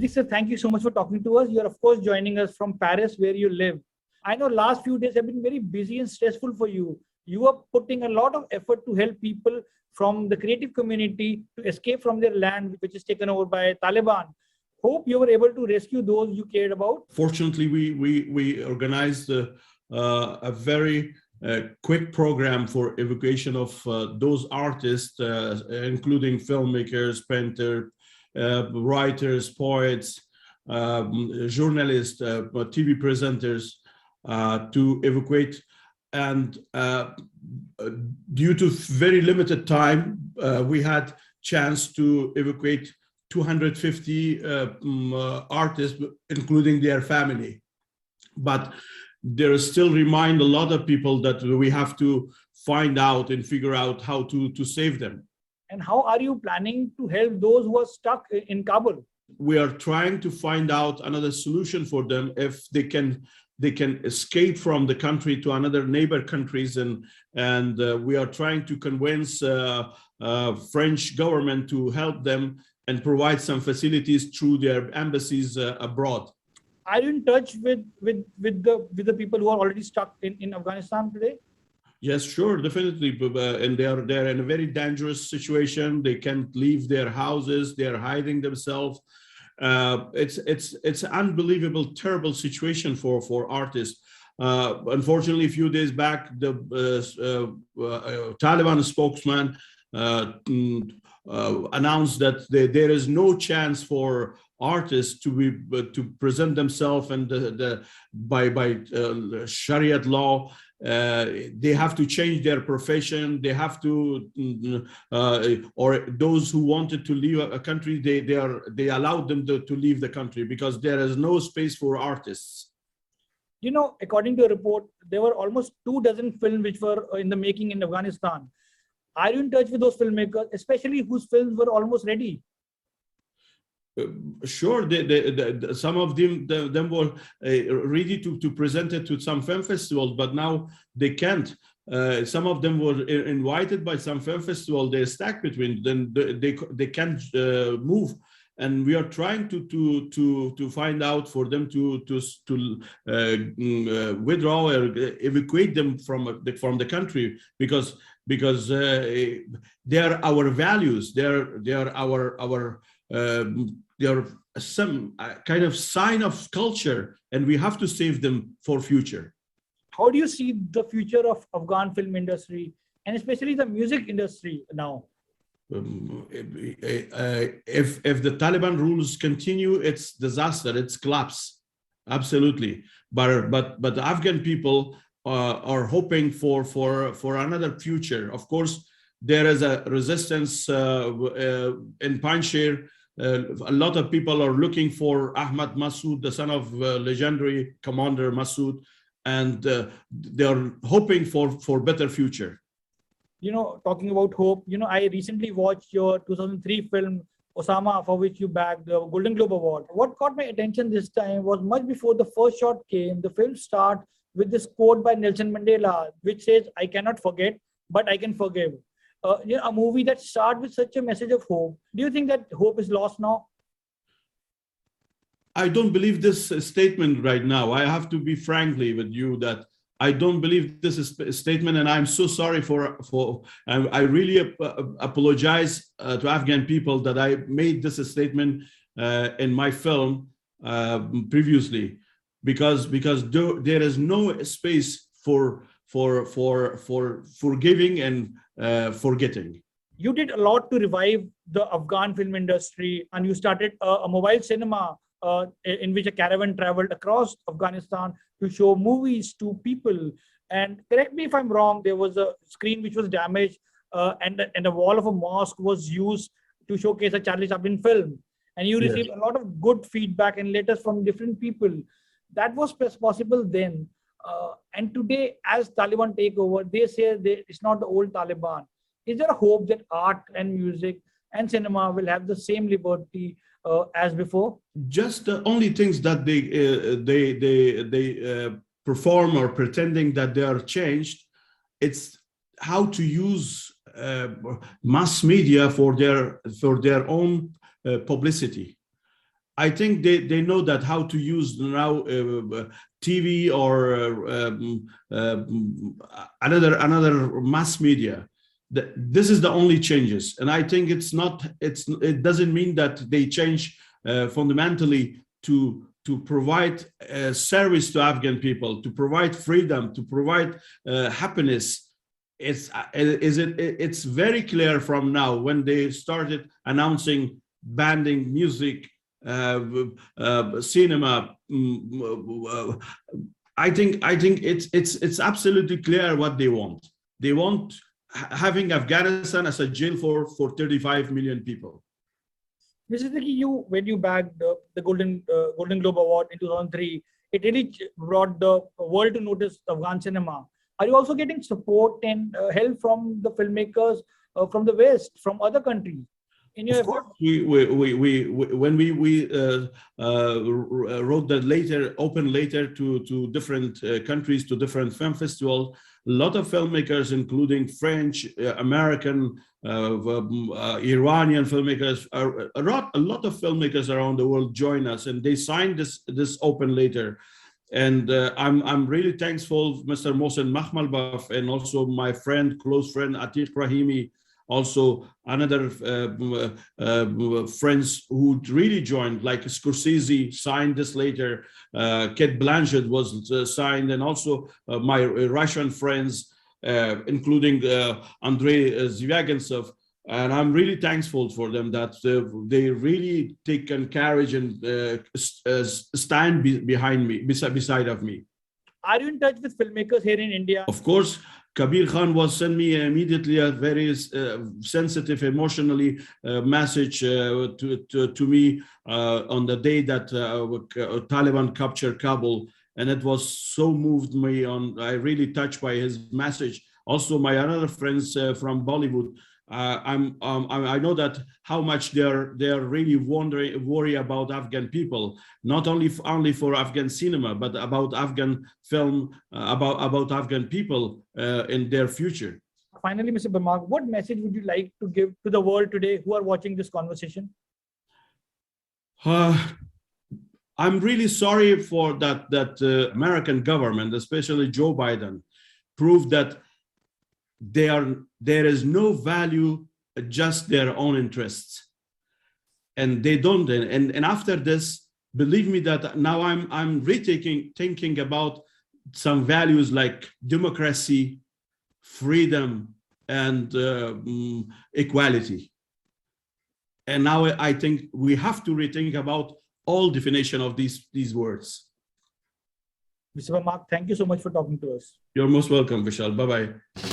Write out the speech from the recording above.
Siddiq sir, thank you so much for talking to us. You are, of course, joining us from Paris, where you live. I know last few days have been very busy and stressful for you. You are putting a lot of effort to help people from the creative community to escape from their land, which is taken over by Taliban. Hope you were able to rescue those you cared about. Fortunately, we organized a very quick program for evacuation of those artists, including filmmakers, painters, writers, poets, journalists, TV presenters, to evacuate. And due to very limited time, we had chance to evacuate 250 artists, including their family. But there still remind a lot of people that we have to find out and figure out how to save them. And how are you planning to help those who are stuck in Kabul? We are trying to find out another solution for them if they can escape from the country to another neighbor countries, and we are trying to convince French government to help them and provide some facilities through their embassies abroad. Are you in touch with the people who are already stuck in Afghanistan today? Yes, sure, definitely. And they're in a very dangerous situation. They can't leave their houses. They're hiding themselves. It's an unbelievable, terrible situation for artists. Unfortunately, a few days back, the Taliban spokesman announced that there is no chance for artists to present themselves, and by Sharia law, they have to change their profession. They have to, or those who wanted to leave a country, they allowed them to leave the country because there is no space for artists. You know, according to a report, there were almost 24 films which were in the making in Afghanistan. Are you in touch with those filmmakers, especially whose films were almost ready? Sure, some of them were ready to present it to some film festivals, but now they can't. Some of them were invited by some film festival. They're stuck between. Then they can't move, and we are trying to find out for them to withdraw or evacuate them from the country, because they are our values. They are our they are some kind of sign of culture, and we have to save them for future. How do you see the future of Afghan film industry, and especially the music industry now? If the Taliban rules continue, it's disaster. It's collapse, absolutely. But the Afghan people are hoping for another future. Of course, there is a resistance in Panjshir. A lot of people are looking for Ahmad Massoud, the son of legendary commander Massoud, and they are hoping for better future. You know, talking about hope, you know, I recently watched your 2003 film Osama, for which you bagged the Golden Globe Award. What caught my attention this time was much before the first shot came, the film starts with this quote by Nelson Mandela, which says, "I cannot forget, but I can forgive." You know, a movie that starts with such a message of hope. Do you think that hope is lost now? I don't believe this statement right now. I have to be frankly with you that I don't believe this is a statement, and I'm so sorry I really apologize to Afghan people that I made this a statement in my film previously, because there is no space for forgiving and forgetting. You did a lot to revive the Afghan film industry, and you started a mobile cinema in which a caravan traveled across Afghanistan to show movies to people. And correct me if I'm wrong, there was a screen which was damaged, and the wall of a mosque was used to showcase a Charlie Chaplin film. And you received a lot of good feedback and letters from different people. That was possible then. And today, as Taliban take over, they say it's not the old Taliban. Is there a hope that art and music and cinema will have the same liberty as before? Just the only things that they perform or pretending that they are changed, it's how to use mass media for their own publicity. I think they know that how to use now TV or another mass media. This is the only changes, and I think it doesn't mean that they change fundamentally to provide service to Afghan people, to provide freedom, to provide happiness. It's very clear from now when they started announcing banning music, cinema. I think it's absolutely clear what they want. They want having Afghanistan as a jail for 35 million people. Mr. Siddiqui, when you bagged the Golden Globe Award in 2003, it really brought the world to notice Afghan cinema. Are you also getting support and help from the filmmakers from the West, from other countries? In your effort? When we wrote that open letter to different countries, to different film festivals, a lot of filmmakers, including French, American, Iranian filmmakers, a lot of filmmakers around the world join us, and they signed this open letter. And I'm really thankful, Mr. Mohsen Makhmalbaf, and also my close friend Atiq Rahimi, also another friends who really joined, like Scorsese signed this later, Kate Blanchett was signed, and also my Russian friends, including Andrei Zvyagintsev. And I'm really thankful for them that they really take courage and stand behind me, beside of me. Are you in touch with filmmakers here in India? Of course. Kabir Khan was sent me immediately a very sensitive, emotionally message to me on the day that Taliban captured Kabul, and it was so moved me on. I really touched by his message. Also, my other friends from Bollywood. I know that how much they're really worry about Afghan people, not only for Afghan cinema, but about Afghan film, about Afghan people in their future. Finally, Mr. Barmak, what message would you like to give to the world today who are watching this conversation? I'm really sorry for that American government, especially Joe Biden, proved that there is no value, just their own interests, and they don't. And after this, believe me that now I'm thinking about some values like democracy, freedom, and equality. And now I think we have to rethink about all definition of these words. Mr. Barmak, thank you so much for talking to us. You're most welcome, Vishal. Bye-bye.